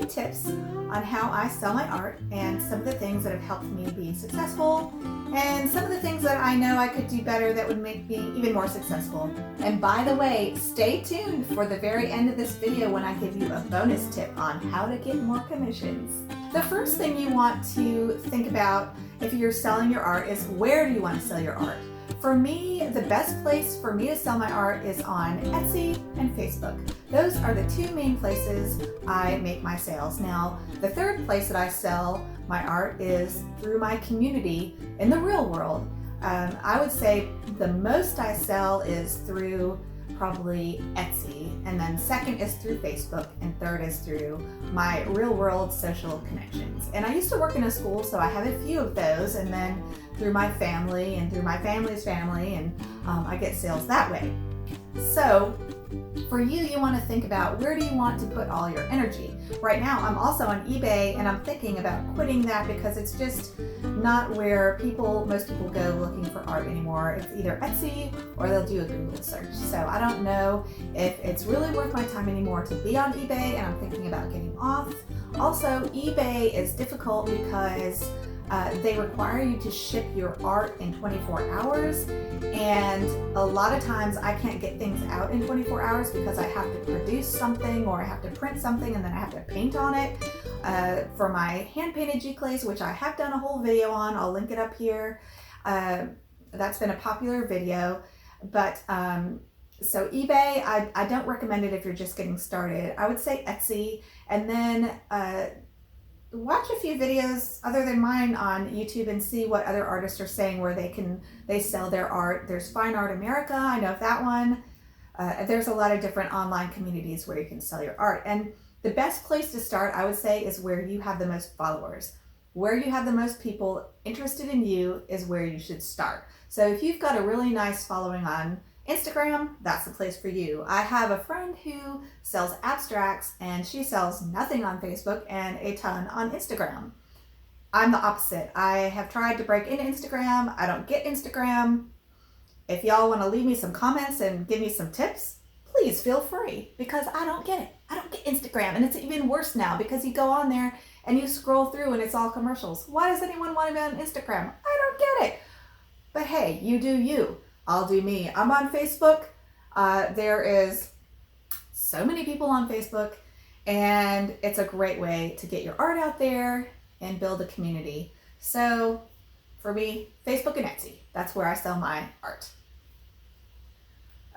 tips on how I sell my art and some of the things that have helped me be successful and some of the things that I know I could do better that would make me even more successful. And by the way, stay tuned for the very end of this video when I give you a bonus tip on how to get more commissions. The first thing you want to think about if you're selling your art is, where do you want to sell your art? For me, the best place for me to sell my art is on Etsy and Facebook. Those are the two main places I make my sales. Now, the third place that I sell my art is through my community in the real world. I would say the most I sell is through probably Etsy, and then second is through Facebook, and third is through my real world social connections. And I used to work in a school, so I have a few of those, and then through my family and through my family's family, and I get sales that way. So for you, you want to think about, where do you want to put all your energy? Right now, I'm also on eBay, and I'm thinking about quitting that because it's just not where most people go looking for art anymore. It's either Etsy or they'll do a Google search. So I don't know if it's really worth my time anymore to be on eBay, and I'm thinking about getting off. Also, eBay is difficult because they require you to ship your art in 24 hours, and a lot of times I can't get things out in 24 hours because I have to produce something or I have to print something and then I have to paint on it. For my hand-painted giclées, which I have done a whole video on, I'll link it up here. That's been a popular video, but so eBay, I don't recommend it if you're just getting started. I would say Etsy, and then watch a few videos other than mine on YouTube and see what other artists are saying where they sell their art. There's Fine Art America, I know of that one. There's a lot of different online communities where you can sell your art. And the best place to start, I would say, is where you have the most followers. Where you have the most people interested in you is where you should start. So if you've got a really nice following on Instagram, that's the place for you. I have a friend who sells abstracts, and she sells nothing on Facebook and a ton on Instagram. I'm the opposite. I have tried to break into Instagram. I don't get Instagram. If y'all want to leave me some comments and give me some tips, please feel free, because I don't get it. I don't get Instagram, and it's even worse now because you go on there and you scroll through and it's all commercials. Why does anyone want to be on Instagram? I don't get it. But hey, you do you. I'll do me. I'm on Facebook. There is so many people on Facebook, and it's a great way to get your art out there and build a community. So for me, Facebook and Etsy, that's where I sell my art.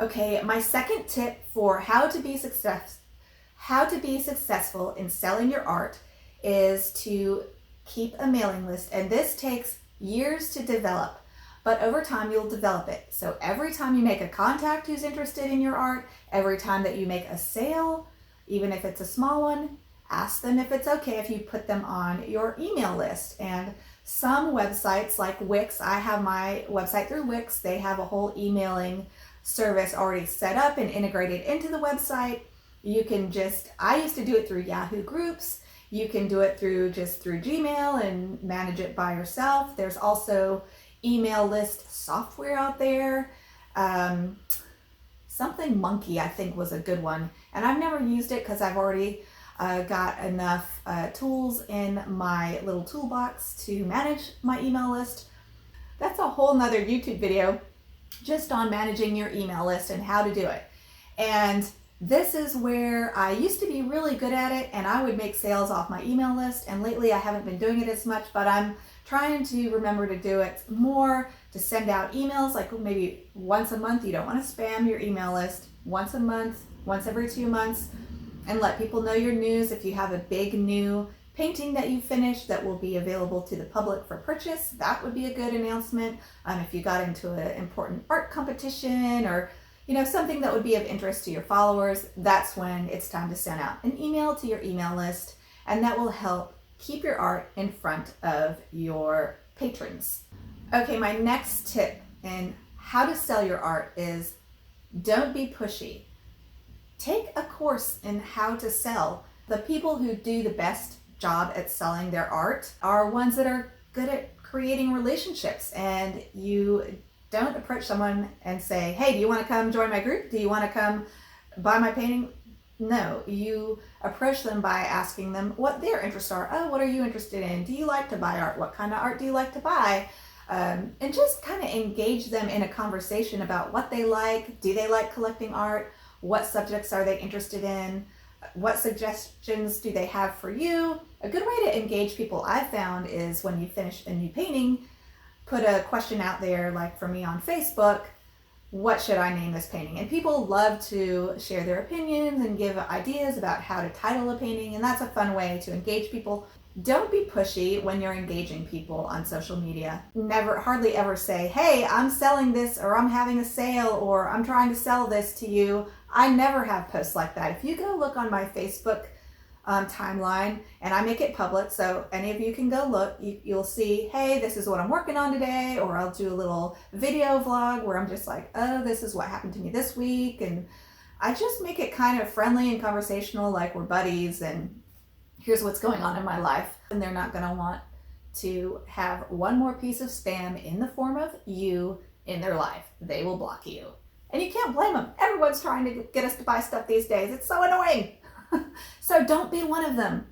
Okay, my second tip for how to be successful in selling your art is to keep a mailing list, and this takes years to develop. But over time, you'll develop it. So every time you make a contact who's interested in your art, every time that you make a sale, even if it's a small one, ask them if it's okay if you put them on your email list. And some websites like Wix, I have my website through Wix, they have a whole emailing service already set up and integrated into the website. You can I used to do it through Yahoo Groups. You can do it through Gmail and manage it by yourself. There's also email list software out there. Something Monkey, I think, was a good one, and I've never used it because I've already got enough tools in my little toolbox to manage my email list. That's a whole nother YouTube video just on managing your email list and how to do it. And this is where I used to be really good at it, and I would make sales off my email list, and lately I haven't been doing it as much, but I'm trying to remember to do it more, to send out emails like maybe once a month. You don't want to spam your email list. Once a month, once every 2 months, and let people know your news. If you have a big new painting that you finished that will be available to the public for purchase, that would be a good announcement. If you got into an important art competition or something that would be of interest to your followers, that's when it's time to send out an email to your email list, and that will help keep your art in front of your patrons. Okay, my next tip in how to sell your art is, don't be pushy. Take a course in how to sell. The people who do the best job at selling their art are ones that are good at creating relationships, and you don't approach someone and say, hey, do you want to come join my group? Do you want to come buy my painting? No, you approach them by asking them what their interests are. Oh, what are you interested in? Do you like to buy art? What kind of art do you like to buy? And just kind of engage them in a conversation about what they like. Do they like collecting art? What subjects are they interested in? What suggestions do they have for you? A good way to engage people I've found is when you finish a new painting, put a question out there, like for me on Facebook, what should I name this painting? And people love to share their opinions and give ideas about how to title a painting, and that's a fun way to engage people. Don't be pushy when you're engaging people on social media. Hardly ever say, hey, I'm selling this, or I'm having a sale, or I'm trying to sell this to you. I never have posts like that. If you go look on my Facebook timeline, and I make it public, so any of you can go look, you'll see, hey, this is what I'm working on today, or I'll do a little video vlog where I'm just like, oh, this is what happened to me this week, and I just make it kind of friendly and conversational, like we're buddies, and here's what's going on in my life. And they're not going to want to have one more piece of spam in the form of you in their life. They will block you. And you can't blame them. Everyone's trying to get us to buy stuff these days. It's so annoying. So don't be one of them.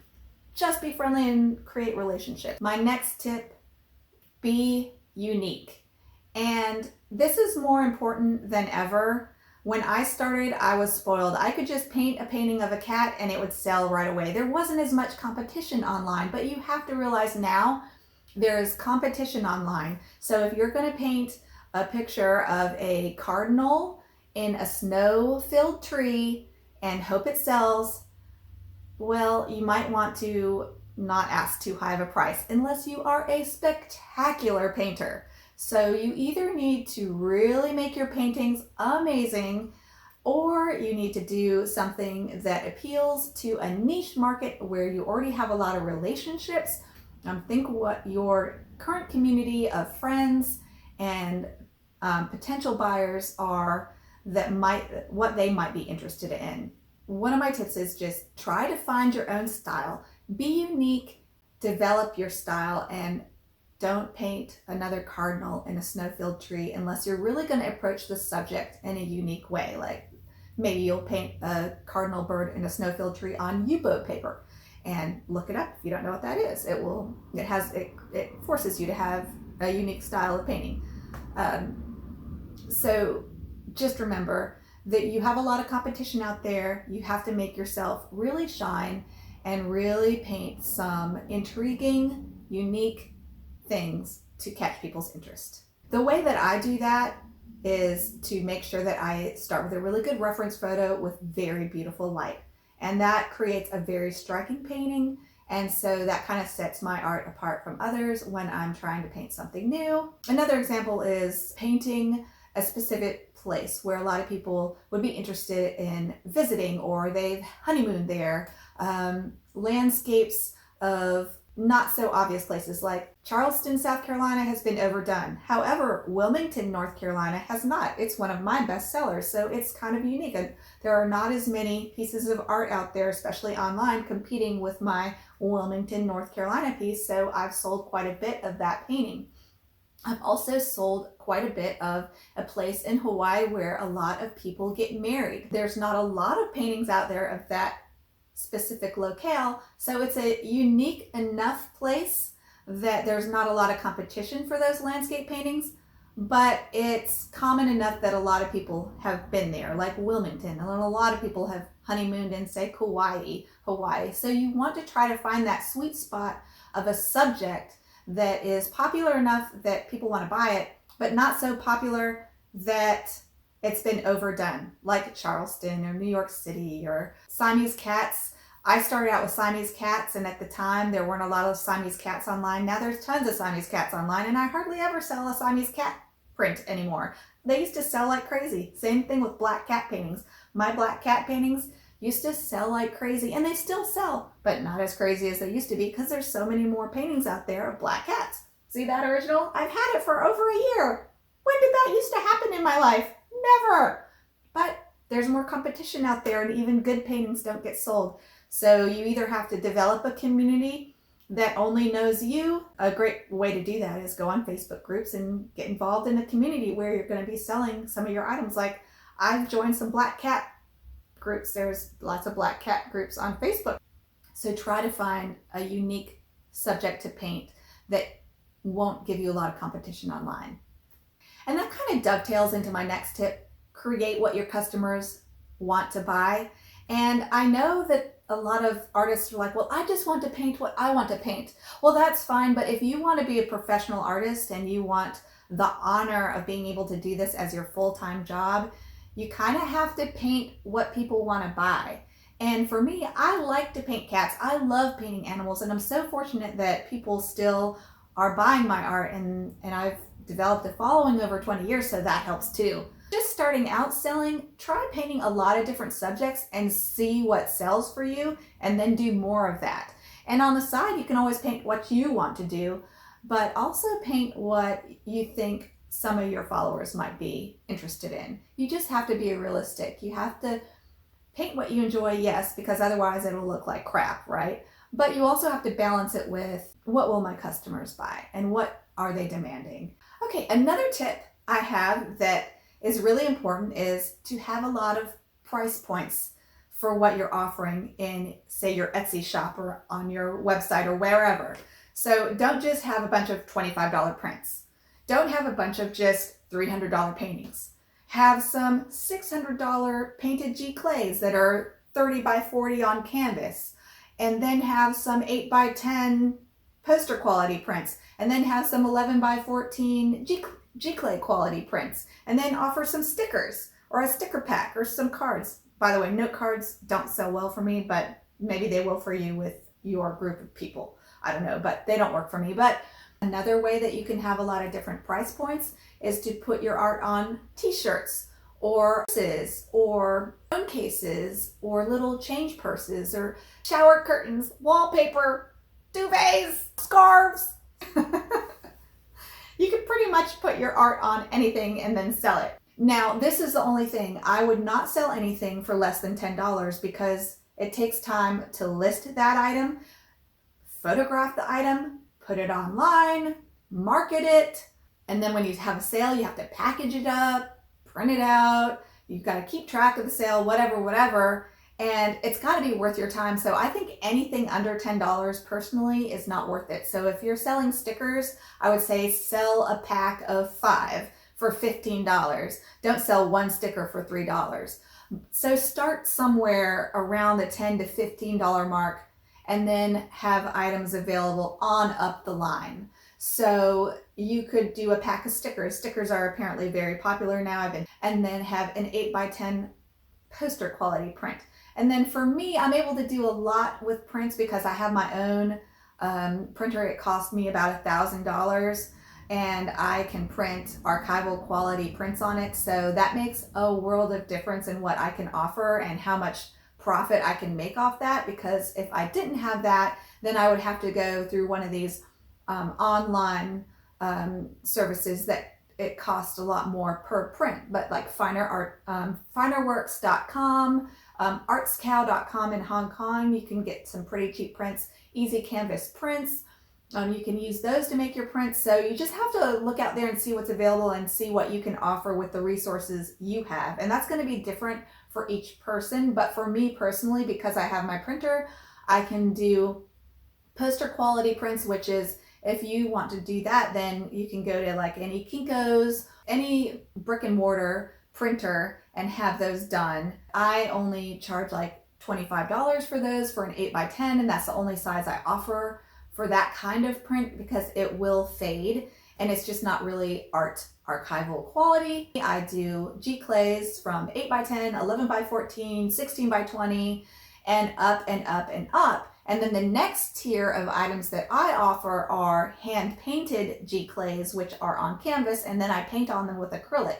Just be friendly and create relationships. My next tip, be unique. And this is more important than ever. When I started, I was spoiled. I could just paint a painting of a cat and it would sell right away. There wasn't as much competition online, but you have to realize now there's competition online. So if you're going to paint a picture of a cardinal in a snow-filled tree and hope it sells, well, you might want to not ask too high of a price unless you are a spectacular painter. So you either need to really make your paintings amazing, or you need to do something that appeals to a niche market where you already have a lot of relationships. Think what your current community of friends and potential buyers are, what they might be interested in. One of my tips is just try to find your own style. Be unique, develop your style, and don't paint another cardinal in a snow-filled tree unless you're really going to approach the subject in a unique way. Like maybe you'll paint a cardinal bird in a snow-filled tree on U-boat paper, and look it up if you don't know what that is. It forces you to have a unique style of painting. So just remember that you have a lot of competition out there. You have to make yourself really shine and really paint some intriguing, unique things to catch people's interest. The way that I do that is to make sure that I start with a really good reference photo with very beautiful light. And that creates a very striking painting. And so that kind of sets my art apart from others when I'm trying to paint something new. Another example is painting a specific place where a lot of people would be interested in visiting, or they've honeymooned there. Landscapes of not so obvious places like Charleston, South Carolina has been overdone. However, Wilmington, North Carolina has not. It's one of my best sellers, so it's kind of unique. And there are not as many pieces of art out there, especially online, competing with my Wilmington, North Carolina piece, so I've sold quite a bit of that painting. I've also sold quite a bit of a place in Hawaii where a lot of people get married. There's not a lot of paintings out there of that specific locale, so it's a unique enough place that there's not a lot of competition for those landscape paintings, but it's common enough that a lot of people have been there, like Wilmington, and a lot of people have honeymooned in, say, Hawaii. So you want to try to find that sweet spot of a subject that is popular enough that people want to buy it, but not so popular that it's been overdone, like Charleston or New York City or Siamese cats. I started out with Siamese cats, and at the time there weren't a lot of Siamese cats online. Now there's tons of Siamese cats online, and I hardly ever sell a Siamese cat print anymore. They used to sell like crazy. Same thing with black cat paintings. My black cat paintings used to sell like crazy, and they still sell, but not as crazy as they used to be because there's so many more paintings out there of black cats. See that original? I've had it for over a year. When did that used to happen in my life? Never. But there's more competition out there, and even good paintings don't get sold. So you either have to develop a community that only knows you. A great way to do that is go on Facebook groups and get involved in a community where you're going to be selling some of your items. Like I've joined some black cat groups. There's lots of black cat groups on Facebook. So try to find a unique subject to paint that won't give you a lot of competition online. And that kind of dovetails into my next tip: create what your customers want to buy. And I know that a lot of artists are like, well, I just want to paint what I want to paint. Well, that's fine, but if you want to be a professional artist and you want the honor of being able to do this as your full-time job, you kind of have to paint what people want to buy. And for me, I like to paint cats. I love painting animals, and I'm so fortunate that people still are buying my art, and I've developed a following over 20 years, so that helps too. Just starting out selling, try painting a lot of different subjects and see what sells for you, and then do more of that. And on the side, you can always paint what you want to do, but also paint what you think some of your followers might be interested in. You just have to be realistic. You have to paint what you enjoy, yes, because otherwise it'll look like crap, right? But you also have to balance it with, what will my customers buy and what are they demanding? Okay, another tip I have that is really important is to have a lot of price points for what you're offering in, say, your Etsy shop or on your website or wherever. So don't just have a bunch of $25 prints. Don't have a bunch of just $300 paintings. Have some $600 painted G clays that are 30 by 40 on canvas, and then have some 8 by 10 poster quality prints, and then have some 11 by 14 G clay quality prints, and then offer some stickers or a sticker pack or some cards. By the way, note cards don't sell well for me, but maybe they will for you with your group of people. I don't know, but they don't work for me. But another way that you can have a lot of different price points is to put your art on t-shirts or purses or phone cases or little change purses or shower curtains, wallpaper, duvets, scarves. You can pretty much put your art on anything and then sell it. Now, this is the only thing. I would not sell anything for less than $10 because it takes time to list that item, photograph the item, put it online, market it, and then when you have a sale, you have to package it up, print it out, you've got to keep track of the sale, whatever, and it's got to be worth your time. So I think anything under $10 personally is not worth it. So if you're selling stickers, I would say sell a pack of 5 for $15. Don't sell one sticker for $3. So start somewhere around the $10 to $15 mark and then have items available on up the line. So you could do a pack of stickers. Stickers are apparently very popular now. And then have an 8 by 10 poster quality print. And then for me, I'm able to do a lot with prints because I have my own printer. It cost me about $1,000 and I can print archival quality prints on it. So that makes a world of difference in what I can offer and how much profit I can make off that, because if I didn't have that, then I would have to go through one of these online services that it costs a lot more per print, but like finerworks.com, artscow.com in Hong Kong, you can get some pretty cheap prints, easy canvas prints. You can use those to make your prints. So you just have to look out there and see what's available and see what you can offer with the resources you have. And that's going to be different for each person. But for me personally, because I have my printer, I can do poster quality prints, which is, if you want to do that, then you can go to like any Kinko's, any brick and mortar printer and have those done. I only charge like $25 for those for an 8 by 10, and that's the only size I offer for that kind of print because it will fade and it's just not really art archival quality. I do G clays from 8 by 10, 11 by 14, 16 by 20, and up and up and up. And then the next tier of items that I offer are hand painted G clays, which are on canvas, and then I paint on them with acrylic.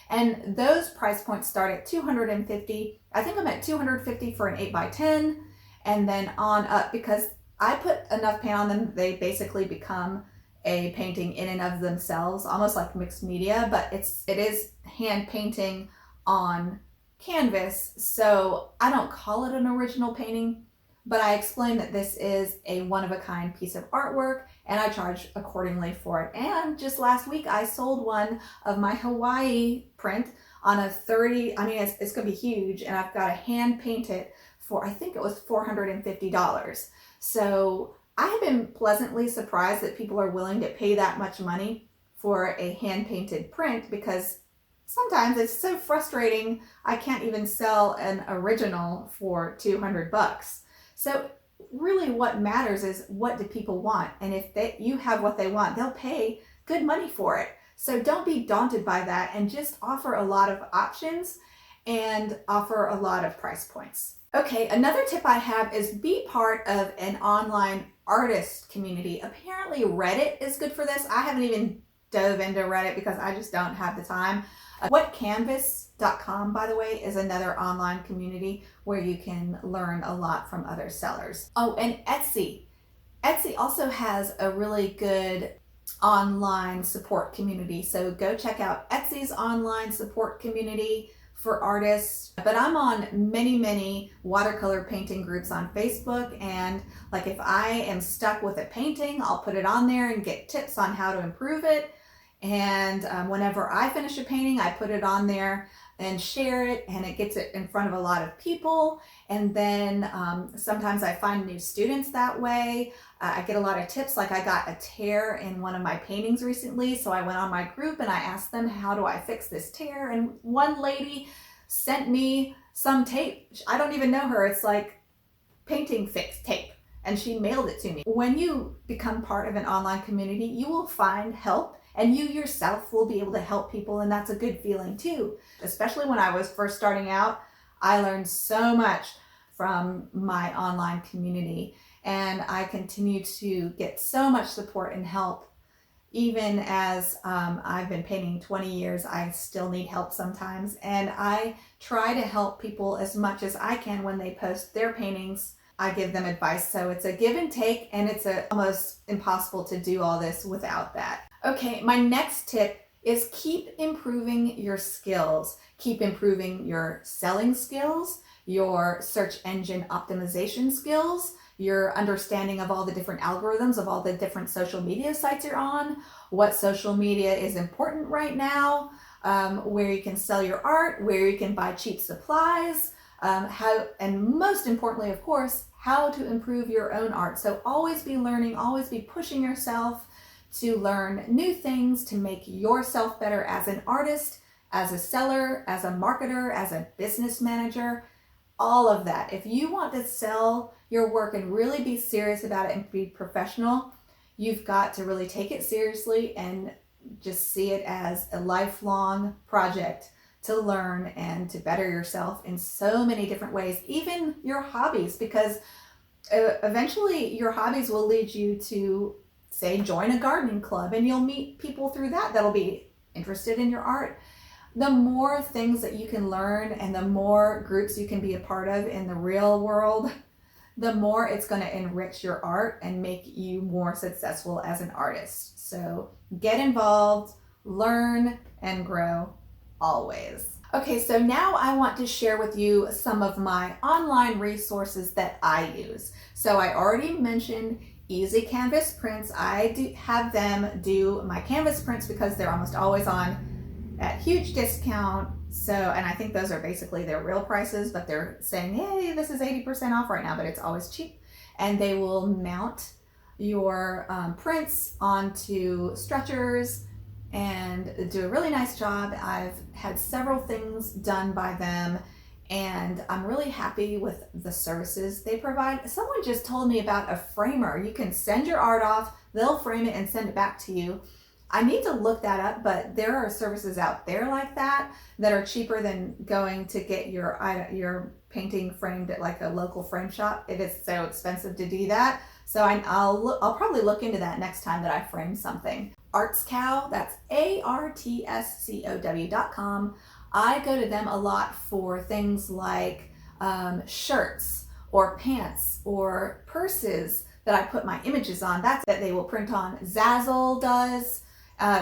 And those price points start at $250. I think I'm at $250 for an 8 by 10, and then on up, because I put enough paint on them, they basically become a painting in and of themselves, almost like mixed media, but it is hand painting on canvas. So I don't call it an original painting, but I explain that this is a one-of-a-kind piece of artwork and I charge accordingly for it. And just last week I sold one of my Hawaii print on a 30, I mean, it's going to be huge, and I've got to hand paint it for, I think it was $450. So I have been pleasantly surprised that people are willing to pay that much money for a hand painted print, because sometimes it's so frustrating. I can't even sell an original for 200 bucks. So really what matters is, what do people want? And if you have what they want, they'll pay good money for it. So don't be daunted by that, and just offer a lot of options and offer a lot of price points. Okay, another tip I have is be part of an online artist community. Apparently Reddit is good for this. I haven't even dove into Reddit because I just don't have the time. Whatcanvas.com, by the way, is another online community where you can learn a lot from other sellers. Oh, and Etsy. Etsy also has a really good online support community. So go check out Etsy's online support community for artists. But I'm on many watercolor painting groups on Facebook, and like if I am stuck with a painting, I'll put it on there and get tips on how to improve it. And whenever I finish a painting, I put it on there and share it, and it gets it in front of a lot of people. And then sometimes I find new students that way. I get a lot of tips. Like I got a tear in one of my paintings recently, so I went on my group and I asked them, how do I fix this tear? And one lady sent me some tape. I don't even know her. It's like painting fix tape, and she mailed it to me. When you become part of an online community, you will find help, and you yourself will be able to help people, and that's a good feeling too. Especially when I was first starting out, I learned so much from my online community, and I continue to get so much support and help. Even as I've been painting 20 years, I still need help sometimes, and I try to help people as much as I can when they post their paintings. I give them advice, so it's a give and take, and it's almost impossible to do all this without that. Okay, my next tip is keep improving your skills. Keep improving your selling skills, your search engine optimization skills, your understanding of all the different algorithms of all the different social media sites you're on, what social media is important right now, where you can sell your art, where you can buy cheap supplies, how, and most importantly, of course, how to improve your own art. So always be learning, always be pushing yourself to learn new things to make yourself better as an artist, as a seller, as a marketer, as a business manager, all of that. If you want to sell your work and really be serious about it and be professional, you've got to really take it seriously and just see it as a lifelong project to learn and to better yourself in so many different ways, even your hobbies, because eventually your hobbies will lead you to, say, join a gardening club, and you'll meet people through that that'll be interested in your art. The more things that you can learn and the more groups you can be a part of in the real world, the more it's going to enrich your art and make you more successful as an artist. So get involved, learn, and grow always. Okay, so now I want to share with you some of my online resources that I use. So I already mentioned Easy Canvas Prints. I have them do my canvas prints because they're almost always on at huge discount. So, and I think those are basically their real prices, but they're saying, hey, this is 80% off right now, but it's always cheap. And they will mount your prints onto stretchers and do a really nice job. I've had several things done by them, and I'm really happy with the services they provide. Someone just told me about a framer. You can send your art off, they'll frame it and send it back to you. I need to look that up, but there are services out there like that that are cheaper than going to get your painting framed at like a local frame shop. It is so expensive to do that. So I'll probably look into that next time that I frame something. ArtsCow, that's ARTSCOW.com. I go to them a lot for things like shirts or pants or purses that I put my images on. That's that they will print on. Zazzle does.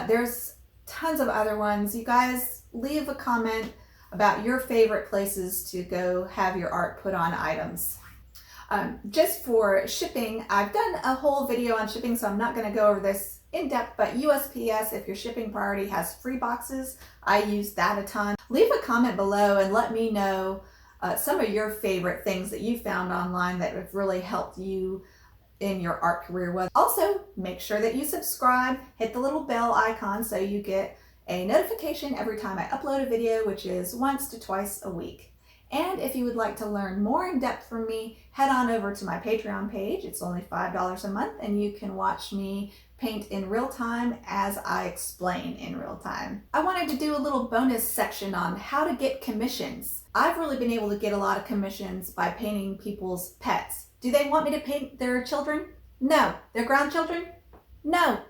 There's tons of other ones. You guys leave a comment about your favorite places to go have your art put on items. Just for shipping, I've done a whole video on shipping, so I'm not going to go over this in depth, but USPS, if your shipping priority has free boxes, I use that a ton. Leave a comment below and let me know some of your favorite things that you found online that have really helped you in your art career. Also, make sure that you subscribe, hit the little bell icon so you get a notification every time I upload a video, which is once to twice a week. And if you would like to learn more in depth from me, head on over to my Patreon page. It's only $5 a month, and you can watch me paint in real time as I explain in real time. I wanted to do a little bonus section on how to get commissions. I've really been able to get a lot of commissions by painting people's pets. Do they want me to paint their children? No. Their grandchildren? No.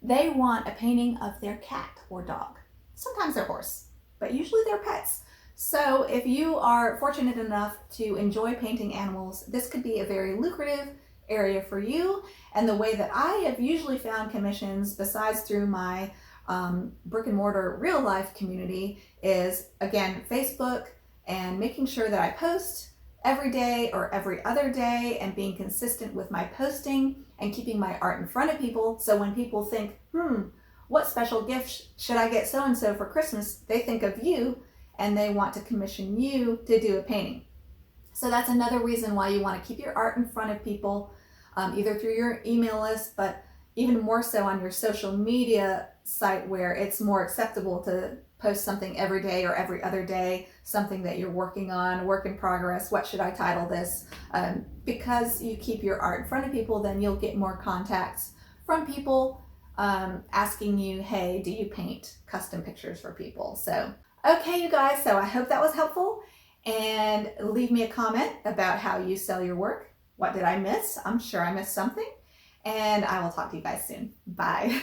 They want a painting of their cat or dog. Sometimes their horse, but usually they're pets. So if you are fortunate enough to enjoy painting animals, this could be a very lucrative area for you. And the way that I have usually found commissions, besides through my brick and mortar real life community, is again, Facebook, and making sure that I post every day or every other day and being consistent with my posting and keeping my art in front of people. So when people think, what special gift should I get so-and-so for Christmas? They think of you and they want to commission you to do a painting. So that's another reason why you want to keep your art in front of people, either through your email list, but even more so on your social media site where it's more acceptable to post something every day or every other day, something that you're working on, work in progress. What should I title this? Because you keep your art in front of people, then you'll get more contacts from people asking you, hey, do you paint custom pictures for people? So, okay, you guys, so I hope that was helpful, and leave me a comment about how you sell your work. What did I miss? I'm sure I missed something, and I will talk to you guys soon. Bye.